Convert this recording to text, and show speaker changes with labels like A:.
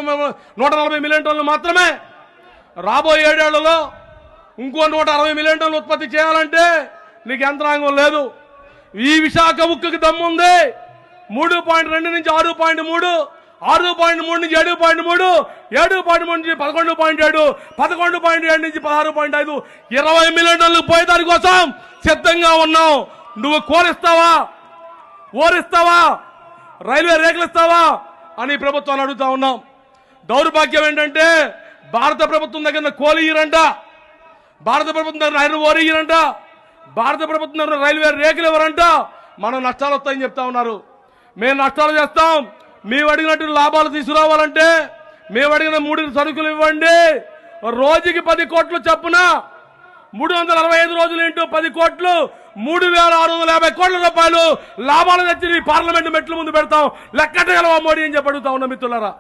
A: 140 million టన్నులు మాత్రమే. రాబోయే 7 ఏళ్లలో ఇంకో 160 మిలియన్ టన్నులు ఉత్పత్తి చేయాలంటే నీకు యంత్రాంగం లేదు. ఈ విశాఖ ఉక్కుకి దమ్ముంది. 3.2 నుంచి 6.3, 6.3 నుంచి 7.3, 7.3 నుంచి 11.7, 11.7 నుంచి 16.5, 20 మిలియన్ టన్నులు పోయే దానికోసం సిద్ధంగా ఉన్నాం. నువ్వు కోరిస్తావా, ఓరిస్తావా, రైల్వే రేకులిస్తావా అని ప్రభుత్వాన్ని అడుగుతా ఉన్నాం. దౌర్భాగ్యం ఏంటంటే భారత ప్రభుత్వం దగ్గర కోలి ఇయ్యరంట, భారత ప్రభుత్వం దగ్గర ఐరన్ ఓర్ ఇయ్యరంట, భారత ప్రభుత్వం దగ్గర రైల్వే రేకులు ఇవ్వరంట. మనం నష్టాలు వస్తాయని చెప్తా ఉన్నారు. మేము నష్టాలు చేస్తాం. మేము అడిగినట్టు లాభాలు తీసుకురావాలంటే మేము అడిగిన 3 సరుకులు ఇవ్వండి. రోజుకి 10 కోట్లు చొప్పున 365 రోజులు ఇంటూ 10 కోట్లు 3650 కోట్ల రూపాయలు లాభాలు తెచ్చి పార్లమెంట్ మెట్ల ముందు పెడతాం. లెక్కటగలవా మోడీ అని చెప్పి అడుగుతా ఉన్నా మిత్రులారా.